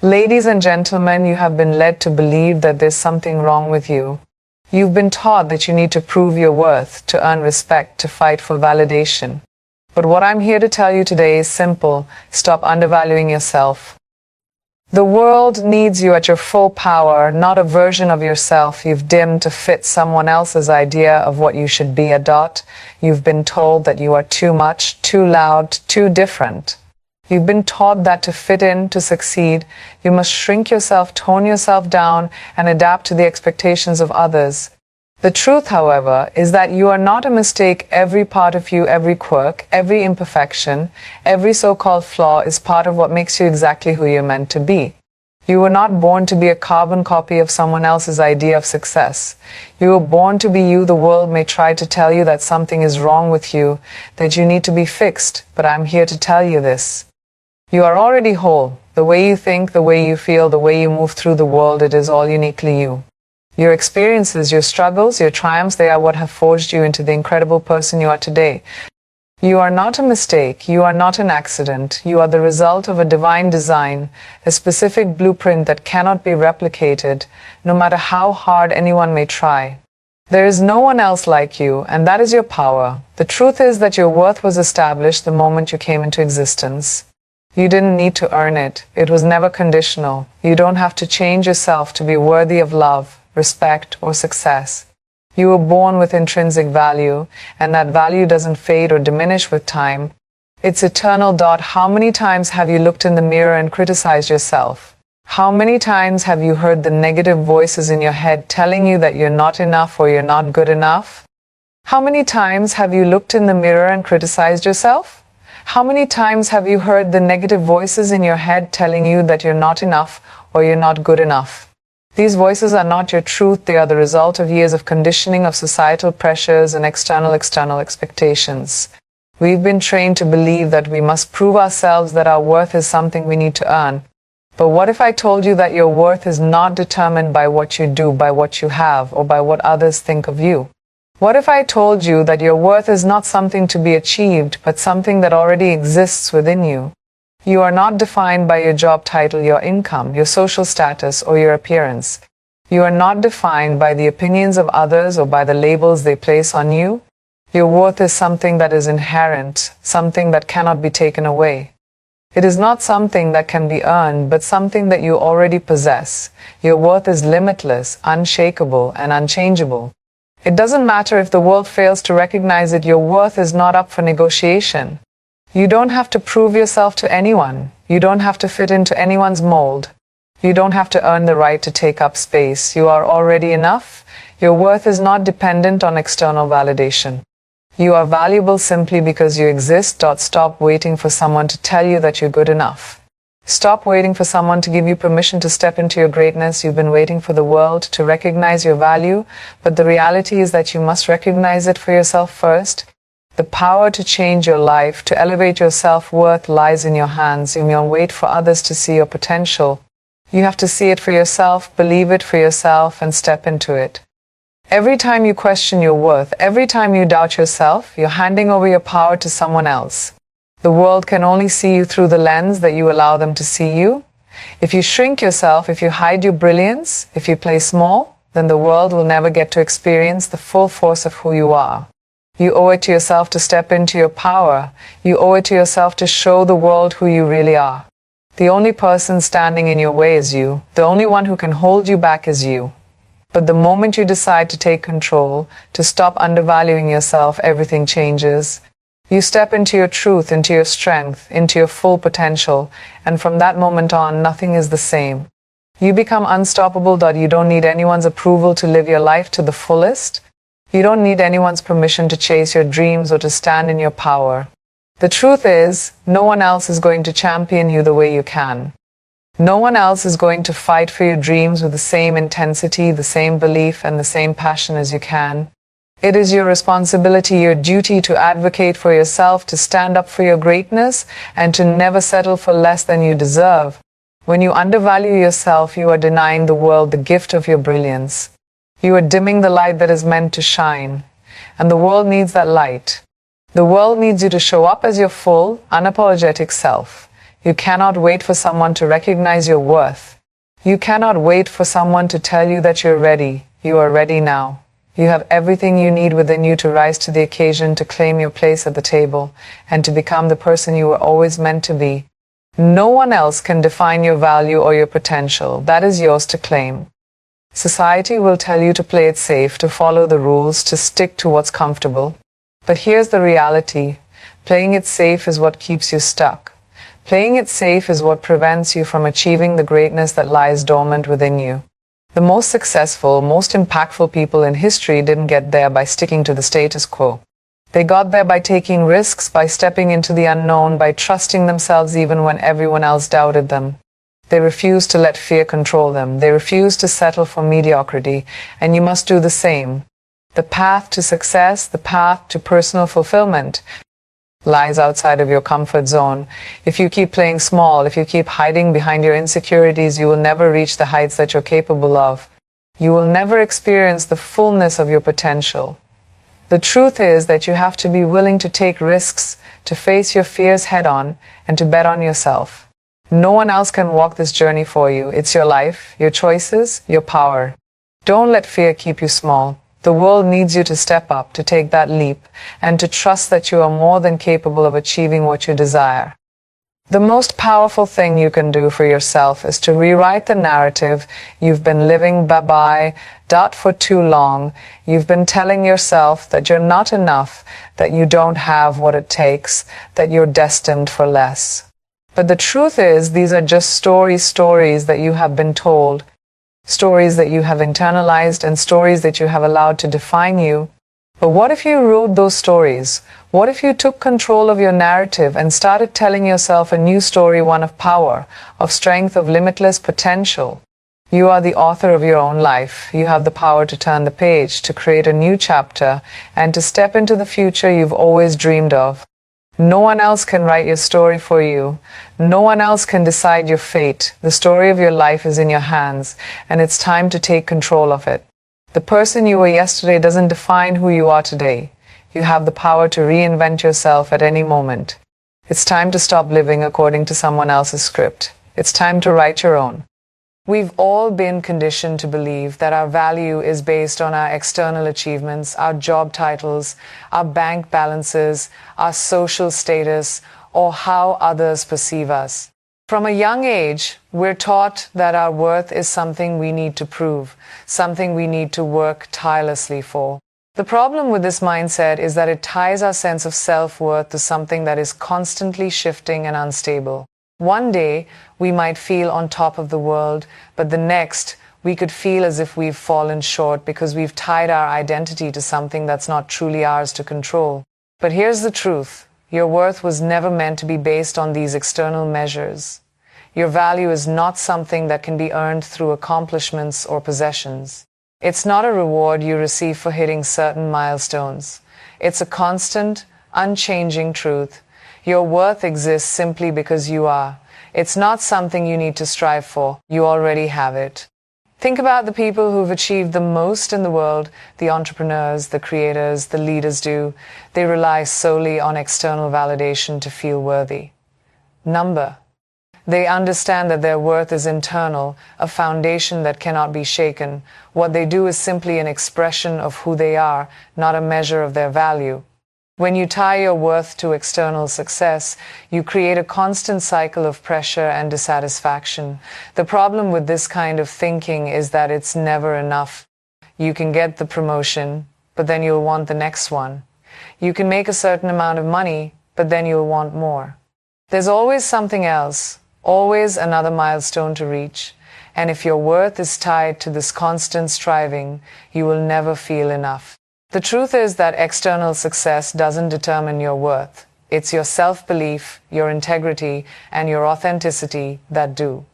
Ladies and gentlemen, you have been led to believe that there's something wrong with you. You've been taught that you need to prove your worth, to earn respect, to fight for validation. But what I'm here to tell you today is simple. Stop undervaluing yourself. The world needs you at your full power, not a version of yourself you've dimmed to fit someone else's idea of what you should be. You've been told that you are too much, too loud, too different. You've been taught that to fit in, to succeed, you must shrink yourself, tone yourself down, and adapt to the expectations of others. The truth, however, is that you are not a mistake. Every part of you, every quirk, every imperfection, every so-called flaw is part of what makes you exactly who you're meant to be. You were not born to be a carbon copy of someone else's idea of success. You were born to be you. The world may try to tell you that something is wrong with you, that you need to be fixed, but I'm here to tell you this. You are already whole. The way you think, the way you feel, the way you move through the world, it is all uniquely you. Your experiences, your struggles, your triumphs, they are what have forged you into the incredible person you are today. You are not a mistake. You are not an accident. You are the result of a divine design, a specific blueprint that cannot be replicated, no matter how hard anyone may try. There is no one else like you, and that is your power. The truth is that your worth was established the moment you came into existence. You didn't need to earn it. It was never conditional. You don't have to change yourself to be worthy of love, respect, or success. You were born with intrinsic value, and that value doesn't fade or diminish with time. It's eternal. How many times have you looked in the mirror and criticized yourself? How many times have you heard the negative voices in your head telling you that you're not enough or you're not good enough? How many times have you looked in the mirror and criticized yourself? How many times have you heard the negative voices in your head telling you that you're not enough or you're not good enough? These voices are not your truth. They are the result of years of conditioning, of societal pressures and external expectations. We've been trained to believe that we must prove ourselves, that our worth is something we need to earn. But what if I told you that your worth is not determined by what you do, by what you have, or by what others think of you? What if I told you that your worth is not something to be achieved, but something that already exists within you? You are not defined by your job title, your income, your social status, or your appearance. You are not defined by the opinions of others or by the labels they place on you. Your worth is something that is inherent, something that cannot be taken away. It is not something that can be earned, but something that you already possess. Your worth is limitless, unshakable, and unchangeable. It doesn't matter if the world fails to recognize it. Your worth is not up for negotiation. You don't have to prove yourself to anyone. You don't have to fit into anyone's mold. You don't have to earn the right to take up space. You are already enough. Your worth is not dependent on external validation. You are valuable simply because you exist. Stop waiting for someone to tell you that you're good enough. Stop waiting for someone to give you permission to step into your greatness. You've been waiting for the world to recognize your value, but the reality is that you must recognize it for yourself first. The power to change your life, to elevate your self-worth, lies in your hands. You don't wait for others to see your potential. You have to see it for yourself, believe it for yourself, and step into it. Every time you question your worth, every time you doubt yourself, you're handing over your power to someone else. The world can only see you through the lens that you allow them to see you. If you shrink yourself, if you hide your brilliance, if you play small, then the world will never get to experience the full force of who you are. You owe it to yourself to step into your power. You owe it to yourself to show the world who you really are. The only person standing in your way is you. The only one who can hold you back is you. But the moment you decide to take control, to stop undervaluing yourself, everything changes. You step into your truth, into your strength, into your full potential, and from that moment on, nothing is the same. You become unstoppable. You don't need anyone's approval to live your life to the fullest. You don't need anyone's permission to chase your dreams or to stand in your power. The truth is, no one else is going to champion you the way you can. No one else is going to fight for your dreams with the same intensity, the same belief, and the same passion as you can. It is your responsibility, your duty to advocate for yourself, to stand up for your greatness, and to never settle for less than you deserve. When you undervalue yourself, you are denying the world the gift of your brilliance. You are dimming the light that is meant to shine, and the world needs that light. The world needs you to show up as your full, unapologetic self. You cannot wait for someone to recognize your worth. You cannot wait for someone to tell you that you're ready. You are ready now. You have everything you need within you to rise to the occasion, to claim your place at the table, and to become the person you were always meant to be. No one else can define your value or your potential. That is yours to claim. Society will tell you to play it safe, to follow the rules, to stick to what's comfortable. But here's the reality. Playing it safe is what keeps you stuck. Playing it safe is what prevents you from achieving the greatness that lies dormant within you. The most successful, most impactful people in history didn't get there by sticking to the status quo. They got there by taking risks, by stepping into the unknown, by trusting themselves even when everyone else doubted them. They refused to let fear control them. They refused to settle for mediocrity, and you must do the same. The path to success, the path to personal fulfillment, lies outside of your comfort zone. If you keep playing small, if you keep hiding behind your insecurities, you will never reach the heights that you're capable of. You will never experience the fullness of your potential. The truth is that you have to be willing to take risks, to face your fears head on, and to bet on yourself. No one else can walk this journey for you. It's your life, your choices, your power. Don't let fear keep you small. The world needs you to step up, to take that leap, and to trust that you are more than capable of achieving what you desire. The most powerful thing you can do for yourself is to rewrite the narrative you've been living by for too long. You've been telling yourself that you're not enough, that you don't have what it takes, that you're destined for less. But the truth is, these are just stories that you have been told. Stories that you have internalized and stories that you have allowed to define you. But what if you wrote those stories? What if you took control of your narrative and started telling yourself a new story, one of power, of strength, of limitless potential? You are the author of your own life. You have the power to turn the page, to create a new chapter, and to step into the future you've always dreamed of. No one else can write your story for you. No one else can decide your fate. The story of your life is in your hands, and it's time to take control of it. The person you were yesterday doesn't define who you are today. You have the power to reinvent yourself at any moment. It's time to stop living according to someone else's script. It's time to write your own. We've all been conditioned to believe that our value is based on our external achievements, our job titles, our bank balances, our social status, or how others perceive us. From a young age, we're taught that our worth is something we need to prove, something we need to work tirelessly for. The problem with this mindset is that it ties our sense of self-worth to something that is constantly shifting and unstable. One day, we might feel on top of the world, but the next, we could feel as if we've fallen short because we've tied our identity to something that's not truly ours to control. But here's the truth. Your worth was never meant to be based on these external measures. Your value is not something that can be earned through accomplishments or possessions. It's not a reward you receive for hitting certain milestones. It's a constant, unchanging truth. Your worth exists simply because you are. It's not something you need to strive for. You already have it. Think about the people who've achieved the most in the world. The entrepreneurs, the creators, the leaders do. They rely solely on external validation to feel worthy. Number. They understand that their worth is internal, a foundation that cannot be shaken. What they do is simply an expression of who they are, not a measure of their value. When you tie your worth to external success, you create a constant cycle of pressure and dissatisfaction. The problem with this kind of thinking is that it's never enough. You can get the promotion, but then you'll want the next one. You can make a certain amount of money, but then you'll want more. There's always something else, always another milestone to reach. And if your worth is tied to this constant striving, you will never feel enough. The truth is that external success doesn't determine your worth. It's your self-belief, your integrity, and your authenticity that do.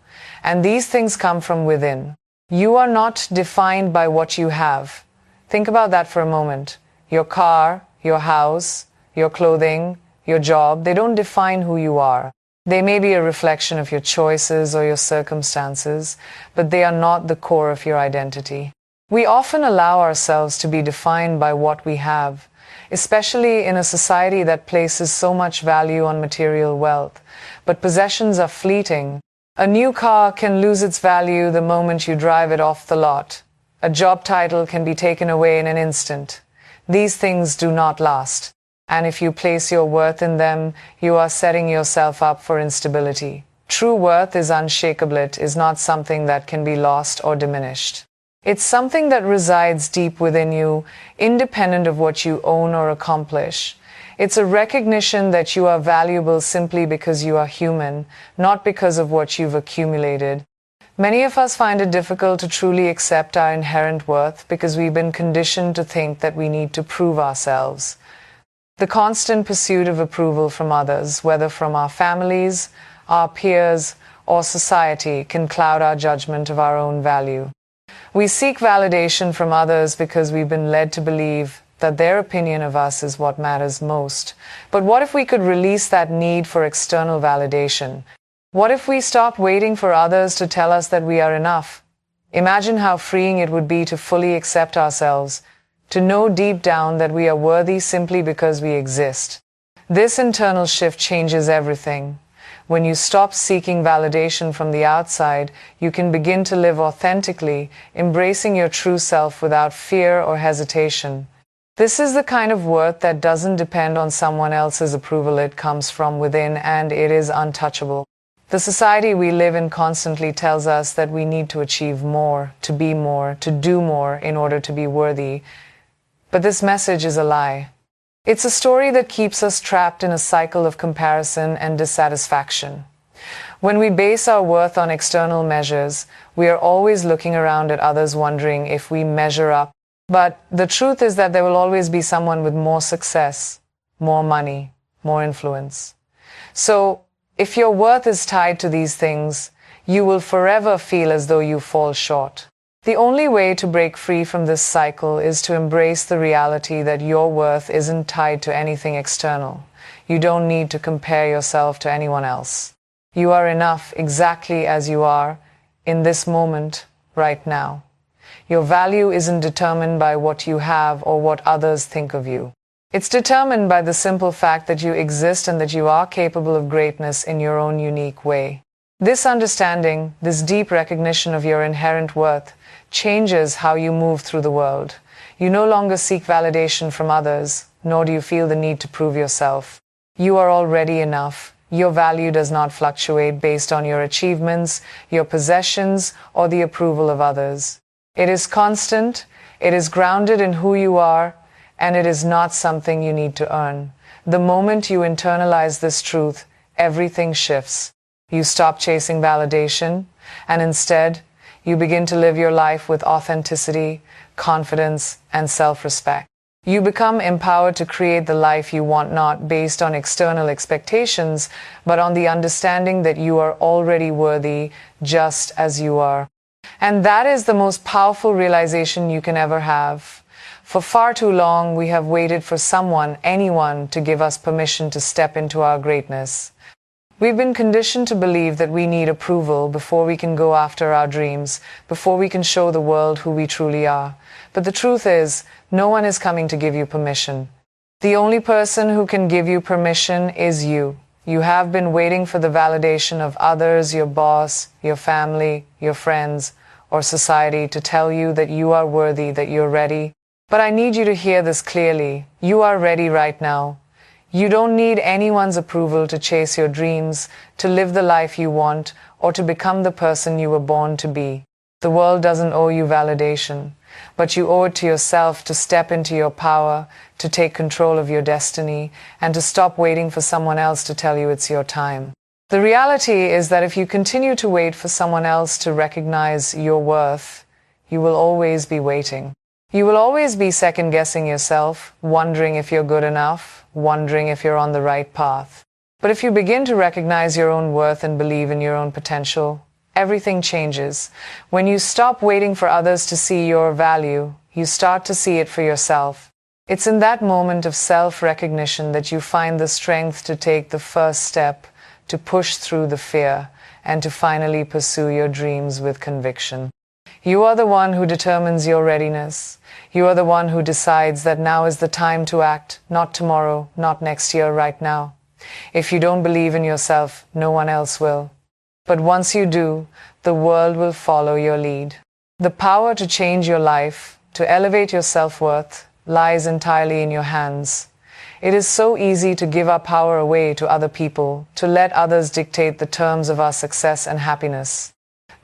And these things come from within. You are not defined by what you have. Think about that for a moment. Your car, your house, your clothing, your job, they don't define who you are. They may be a reflection of your choices or your circumstances, but they are not the core of your identity. We often allow ourselves to be defined by what we have. especially in a society that places so much value on material wealth. But possessions are fleeting. A new car can lose its value the moment you drive it off the lot. A job title can be taken away in an instant. These things do not last. And if you place your worth in them, you are setting yourself up for instability. True worth is unshakable. It is not something that can be lost or diminished. It's something that resides deep within you, independent of what you own or accomplish. It's a recognition that you are valuable simply because you are human, not because of what you've accumulated. Many of us find it difficult to truly accept our inherent worth because we've been conditioned to think that we need to prove ourselves. The constant pursuit of approval from others, whether from our families, our peers, or society, can cloud our judgment of our own value. We seek validation from others because we've been led to believe that their opinion of us is what matters most. But what if we could release that need for external validation? What if we stopped waiting for others to tell us that we are enough? Imagine how freeing it would be to fully accept ourselves, to know deep down that we are worthy simply because we exist. This internal shift changes everything. When you stop seeking validation from the outside, you can begin to live authentically, embracing your true self without fear or hesitation. This is the kind of worth that doesn't depend on someone else's approval. It comes from within, and it is untouchable. The society we live in constantly tells us that we need to achieve more, to be more, to do more in order to be worthy. But this message is a lie. It's a story that keeps us trapped in a cycle of comparison and dissatisfaction. When we base our worth on external measures, we are always looking around at others wondering if we measure up. But the truth is that there will always be someone with more success, more money, more influence. So, if your worth is tied to these things, you will forever feel as though you fall short. The only way to break free from this cycle is to embrace the reality that your worth isn't tied to anything external. You don't need to compare yourself to anyone else. You are enough exactly as you are, in this moment, right now. Your value isn't determined by what you have or what others think of you. It's determined by the simple fact that you exist and that you are capable of greatness in your own unique way. This understanding, this deep recognition of your inherent worth, changes how you move through the world. You no longer seek validation from others, nor do you feel the need to prove yourself. You are already enough. Your value does not fluctuate based on your achievements, your possessions, or the approval of others. It is constant, it is grounded in who you are, and it is not something you need to earn. The moment you internalize this truth, everything shifts. You stop chasing validation, and instead, you begin to live your life with authenticity, confidence, and self-respect. You become empowered to create the life you want, not based on external expectations, but on the understanding that you are already worthy just as you are. And that is the most powerful realization you can ever have. For far too long, we have waited for someone, anyone, to give us permission to step into our greatness. We've been conditioned to believe that we need approval before we can go after our dreams, before we can show the world who we truly are. But the truth is, no one is coming to give you permission. The only person who can give you permission is you. You have been waiting for the validation of others, your boss, your family, your friends, or society to tell you that you are worthy, that you're ready. But I need you to hear this clearly. You are ready right now. You don't need anyone's approval to chase your dreams, to live the life you want, or to become the person you were born to be. The world doesn't owe you validation, but you owe it to yourself to step into your power, to take control of your destiny, and to stop waiting for someone else to tell you it's your time. The reality is that if you continue to wait for someone else to recognize your worth, you will always be waiting. You will always be second-guessing yourself, wondering if you're good enough, wondering if you're on the right path. But if you begin to recognize your own worth and believe in your own potential, everything changes. When you stop waiting for others to see your value, you start to see it for yourself. It's in that moment of self-recognition that you find the strength to take the first step, to push through the fear, and to finally pursue your dreams with conviction. You are the one who determines your readiness. You are the one who decides that now is the time to act, not tomorrow, not next year, right now. If you don't believe in yourself, no one else will. But once you do, the world will follow your lead. The power to change your life, to elevate your self-worth, lies entirely in your hands. It is so easy to give our power away to other people, to let others dictate the terms of our success and happiness.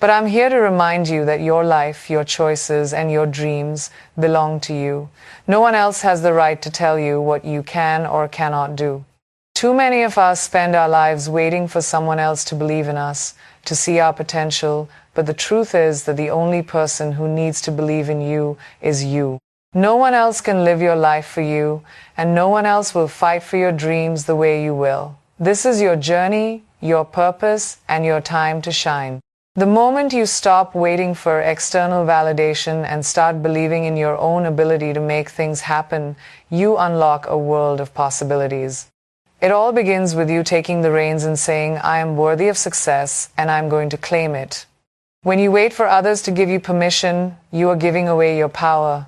But I'm here to remind you that your life, your choices, and your dreams belong to you. No one else has the right to tell you what you can or cannot do. Too many of us spend our lives waiting for someone else to believe in us, to see our potential, but the truth is that the only person who needs to believe in you is you. No one else can live your life for you, and no one else will fight for your dreams the way you will. This is your journey, your purpose, and your time to shine. The moment you stop waiting for external validation and start believing in your own ability to make things happen, you unlock a world of possibilities. It all begins with you taking the reins and saying, I am worthy of success and I'm going to claim it. When you wait for others to give you permission, you are giving away your power.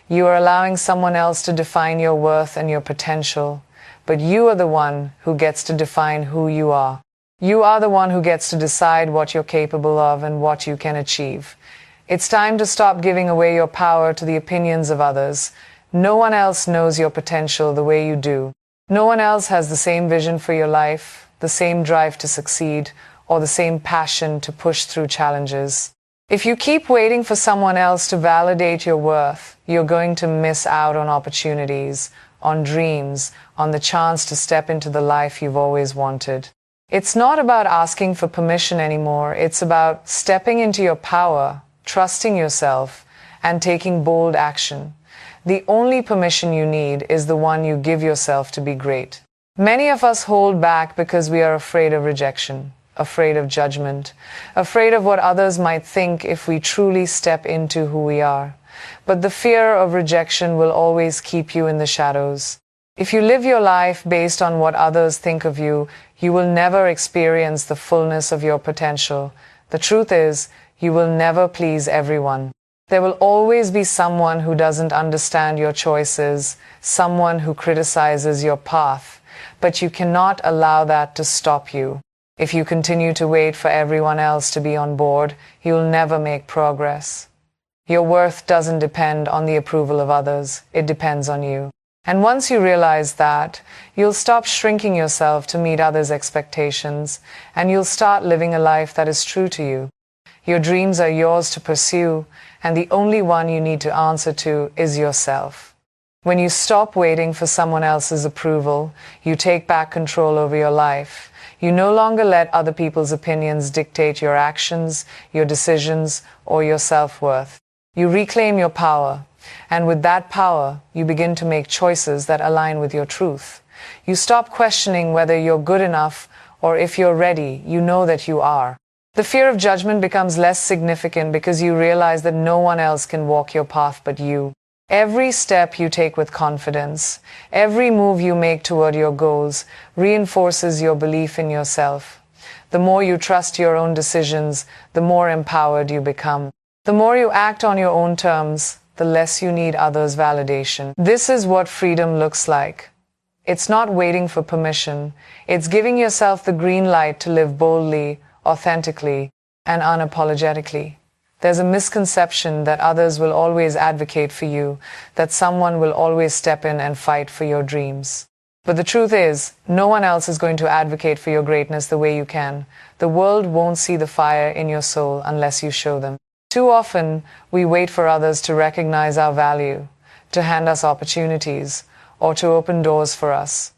You are allowing someone else to define your worth and your potential, but you are the one who gets to define who you are. You are the one who gets to decide what you're capable of and what you can achieve. It's time to stop giving away your power to the opinions of others. No one else knows your potential the way you do. No one else has the same vision for your life, the same drive to succeed, or the same passion to push through challenges. If you keep waiting for someone else to validate your worth, you're going to miss out on opportunities, on dreams, on the chance to step into the life you've always wanted. It's not about asking for permission anymore. It's about stepping into your power, trusting yourself, and taking bold action. The only permission you need is the one you give yourself to be great. Many of us hold back because we are afraid of rejection, afraid of judgment, afraid of what others might think if we truly step into who we are. But the fear of rejection will always keep you in the shadows. If you live your life based on what others think of you, you will never experience the fullness of your potential. The truth is, you will never please everyone. There will always be someone who doesn't understand your choices, someone who criticizes your path, but you cannot allow that to stop you. If you continue to wait for everyone else to be on board, you'll never make progress. Your worth doesn't depend on the approval of others, it depends on you. And once you realize that, you'll stop shrinking yourself to meet others' expectations, and you'll start living a life that is true to you. Your dreams are yours to pursue, and the only one you need to answer to is yourself. When you stop waiting for someone else's approval, you take back control over your life. You no longer let other people's opinions dictate your actions, your decisions, or your self-worth. You reclaim your power, and with that power, you begin to make choices that align with your truth. You stop questioning whether you're good enough, or if you're ready, you know that you are. The fear of judgment becomes less significant because you realize that no one else can walk your path but you. Every step you take with confidence, every move you make toward your goals, reinforces your belief in yourself. The more you trust your own decisions, the more empowered you become. The more you act on your own terms, the less you need others' validation. This is what freedom looks like. It's not waiting for permission. It's giving yourself the green light to live boldly, authentically, and unapologetically. There's a misconception that others will always advocate for you, that someone will always step in and fight for your dreams. But the truth is, no one else is going to advocate for your greatness the way you can. The world won't see the fire in your soul unless you show them. Too often, we wait for others to recognize our value, to hand us opportunities, or to open doors for us.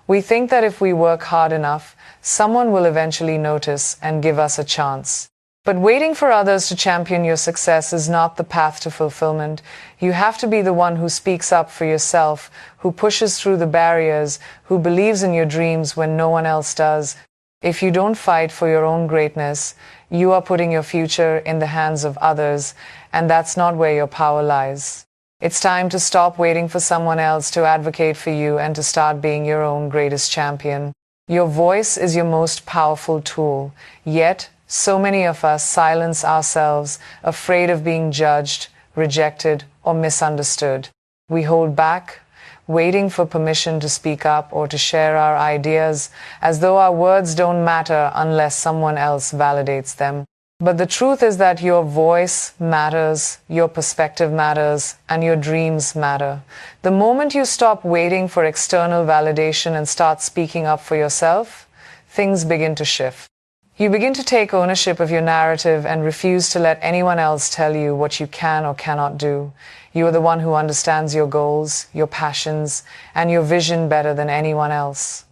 We think that if we work hard enough, someone will eventually notice and give us a chance. But waiting for others to champion your success is not the path to fulfillment. You have to be the one who speaks up for yourself, who pushes through the barriers, who believes in your dreams when no one else does. If you don't fight for your own greatness, you are putting your future in the hands of others, and that's not where your power lies. It's time to stop waiting for someone else to advocate for you and to start being your own greatest champion. Your voice is your most powerful tool, yet So many of us silence ourselves, afraid of being judged, rejected, or misunderstood. We hold back, waiting for permission to speak up or to share our ideas, as though our words don't matter unless someone else validates them. But the truth is that your voice matters, your perspective matters, and your dreams matter. The moment you stop waiting for external validation and start speaking up for yourself, things begin to shift. You begin to take ownership of your narrative and refuse to let anyone else tell you what you can or cannot do. You are the one who understands your goals, your passions, and your vision better than anyone else.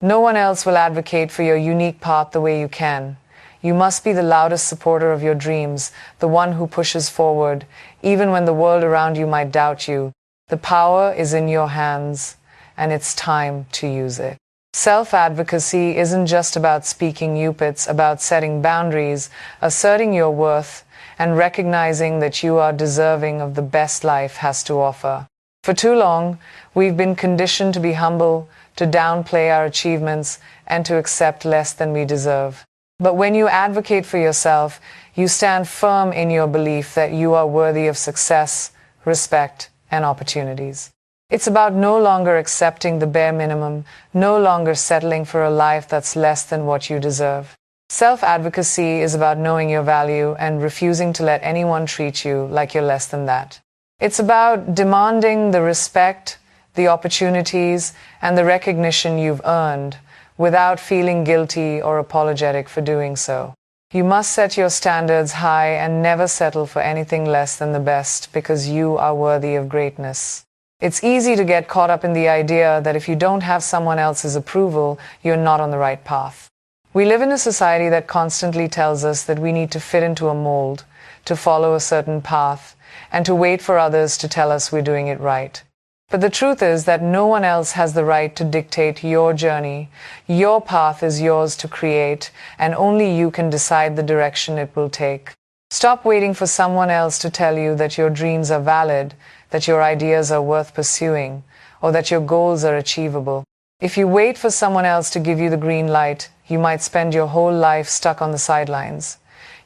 No one else will advocate for your unique path the way you can. You must be the loudest supporter of your dreams, the one who pushes forward, even when the world around you might doubt you. The power is in your hands, and it's time to use it. Self-advocacy isn't just about speaking up, it's about setting boundaries, asserting your worth, and recognizing that you are deserving of the best life has to offer. For too long, we've been conditioned to be humble, to downplay our achievements, and to accept less than we deserve. But when you advocate for yourself, you stand firm in your belief that you are worthy of success, respect, and opportunities. It's about no longer accepting the bare minimum, no longer settling for a life that's less than what you deserve. Self-advocacy is about knowing your value and refusing to let anyone treat you like you're less than that. It's about demanding the respect, the opportunities, and the recognition you've earned without feeling guilty or apologetic for doing so. You must set your standards high and never settle for anything less than the best because you are worthy of greatness. It's easy to get caught up in the idea that if you don't have someone else's approval, you're not on the right path. We live in a society that constantly tells us that we need to fit into a mold, to follow a certain path, and to wait for others to tell us we're doing it right. But the truth is that no one else has the right to dictate your journey. Your path is yours to create, and only you can decide the direction it will take. Stop waiting for someone else to tell you that your dreams are valid, that your ideas are worth pursuing, or that your goals are achievable. If you wait for someone else to give you the green light, you might spend your whole life stuck on the sidelines.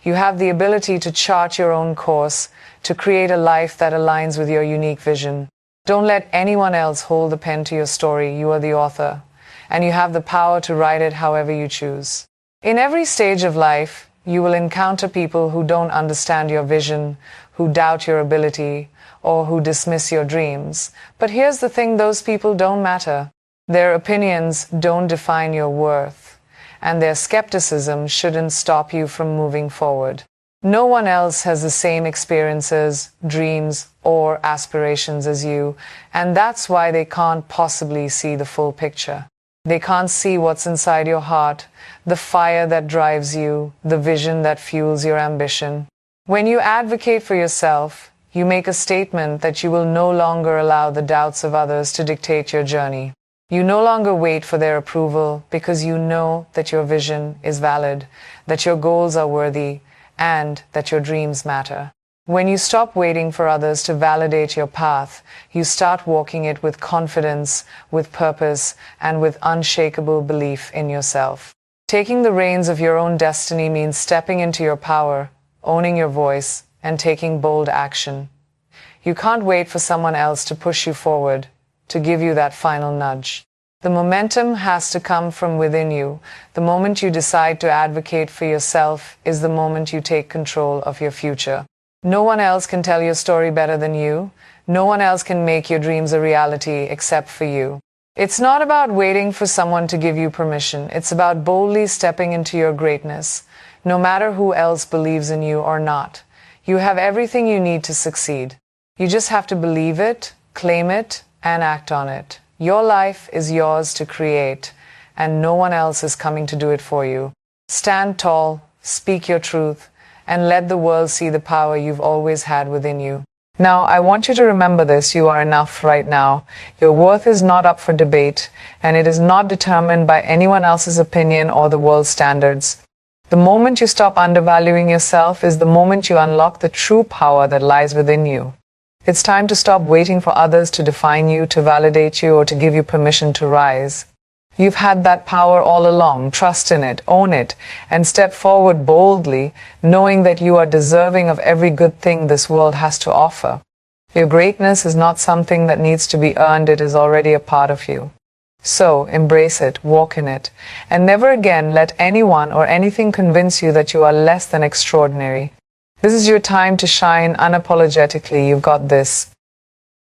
You have the ability to chart your own course, to create a life that aligns with your unique vision. Don't let anyone else hold the pen to your story. You are the author, and you have the power to write it however you choose. In every stage of life, you will encounter people who don't understand your vision, who doubt your ability, or who dismiss your dreams. But here's the thing, those people don't matter. Their opinions don't define your worth, and their skepticism shouldn't stop you from moving forward. No one else has the same experiences, dreams, or aspirations as you, and that's why they can't possibly see the full picture. They can't see what's inside your heart, the fire that drives you, the vision that fuels your ambition. When you advocate for yourself, you make a statement that you will no longer allow the doubts of others to dictate your journey. You no longer wait for their approval because you know that your vision is valid, that your goals are worthy, and that your dreams matter. When you stop waiting for others to validate your path, you start walking it with confidence, with purpose, and with unshakable belief in yourself. Taking the reins of your own destiny means stepping into your power, owning your voice, and taking bold action. You can't wait for someone else to push you forward, to give you that final nudge. The momentum has to come from within you. The moment you decide to advocate for yourself is the moment you take control of your future. No one else can tell your story better than you. No one else can make your dreams a reality except for you. It's not about waiting for someone to give you permission. It's about boldly stepping into your greatness, no matter who else believes in you or not. You have everything you need to succeed. You just have to believe it, claim it, and act on it. Your life is yours to create, and no one else is coming to do it for you. Stand tall, speak your truth, and let the world see the power you've always had within you. Now, I want you to remember this: you are enough right now. Your worth is not up for debate, and it is not determined by anyone else's opinion or the world's standards. The moment you stop undervaluing yourself is the moment you unlock the true power that lies within you. It's time to stop waiting for others to define you, to validate you, or to give you permission to rise. You've had that power all along. Trust in it, own it, and step forward boldly, knowing that you are deserving of every good thing this world has to offer. Your greatness is not something that needs to be earned, it is already a part of you. So, embrace it, walk in it, and never again let anyone or anything convince you that you are less than extraordinary. This is your time to shine unapologetically. You've got this.